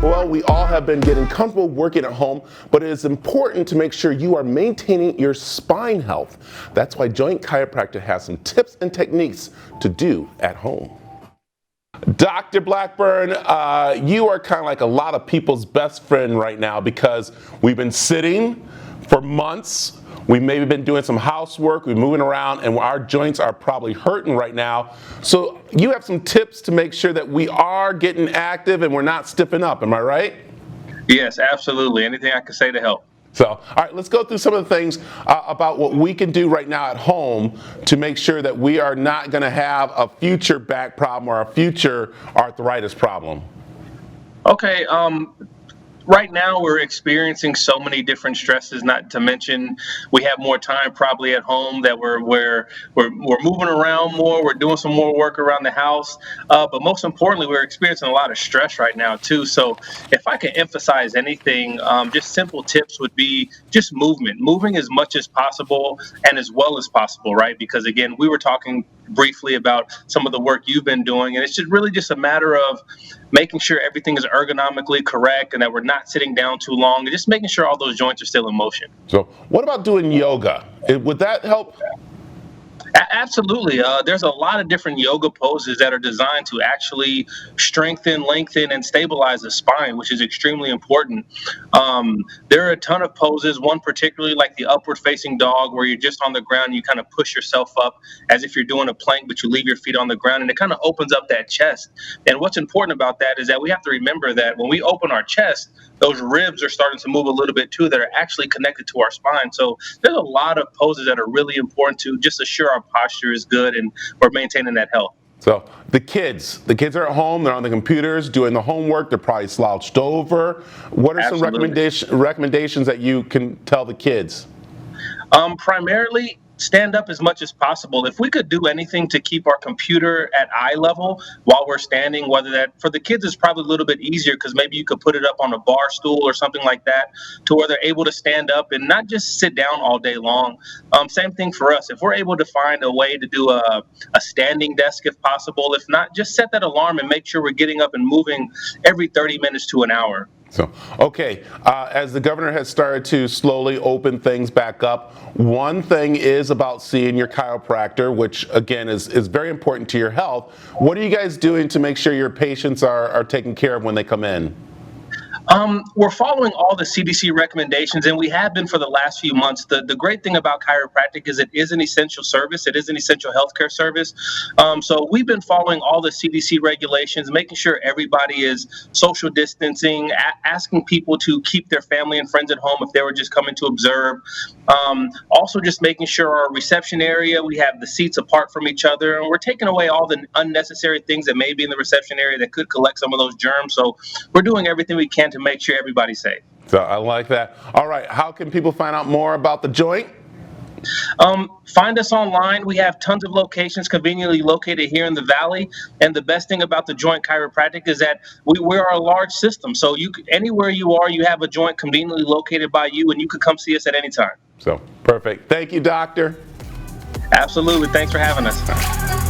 Well, we all have been getting comfortable working at home, but it is important to make sure you are maintaining your spine health. That's why Joint Chiropractic has some tips and techniques to do at home. Dr. Blackburn, you are kind of like a lot of people's best friend right now because we've been sitting for months. We've maybe been doing some housework, we're moving around, and our joints are probably hurting right now. So you have some tips to make sure that we are getting active and we're not stiffing up, am I right? Yes, absolutely. Anything I can say to help. So, all right, let's go through some of the things about what we can do right now at home to make sure that we are not going to have a future back problem or a future arthritis problem. Okay, right now we're experiencing so many different stresses, not to mention we have more time probably at home that we're moving around more, we're doing some more work around the house, but most importantly we're experiencing a lot of stress right now too. So if I can emphasize anything, just simple tips would be just moving as much as possible and as well as possible, right? Because again, we were talking briefly about some of the work you've been doing, and it's just really just a matter of making sure everything is ergonomically correct and that we're not sitting down too long, and just making sure all those joints are still in motion. So what about doing yoga? Would that help? Absolutely. There's a lot of different yoga poses that are designed to actually strengthen, lengthen, and stabilize the spine, which is extremely important. There are a ton of poses, one particularly like the upward facing dog, where you're just on the ground and you kind of push yourself up as if you're doing a plank, but you leave your feet on the ground, and it kind of opens up that chest. And what's important about that is that we have to remember that when we open our chest, those ribs are starting to move a little bit too that are actually connected to our spine. So there's a lot of poses that are really important to just assure our posture is good and we're maintaining that health. So the kids are at home, they're on the computers doing the homework, they're probably slouched over. What are some recommendations that you can tell the kids? Primarily, stand up as much as possible. If we could do anything to keep our computer at eye level while we're standing, whether that for the kids is probably a little bit easier because maybe you could put it up on a bar stool or something like that to where they're able to stand up and not just sit down all day long. Same thing for us. If we're able to find a way to do a standing desk if possible, if not, just set that alarm and make sure we're getting up and moving every 30 minutes to an hour. So, okay, as the governor has started to slowly open things back up, one thing is about seeing your chiropractor, which again is very important to your health. What are you guys doing to make sure your patients are taken care of when they come in? We're following all the CDC recommendations, and we have been for the last few months. The great thing about chiropractic is it is an essential service. It is an essential healthcare service. So we've been following all the CDC regulations, making sure everybody is social distancing, asking people to keep their family and friends at home if they were just coming to observe. Also just making sure our reception area, we have the seats apart from each other, and we're taking away all the unnecessary things that may be in the reception area that could collect some of those germs. So we're doing everything we can to make sure everybody's safe. So I like that. All right, how can people find out more about the joint? Find us online. We have tons of locations conveniently located here in the Valley. And the best thing about the Joint Chiropractic is that we're a large system. So anywhere you are, you have a joint conveniently located by you, and you could come see us at any time. So perfect. Thank you, doctor. Absolutely. Thanks for having us.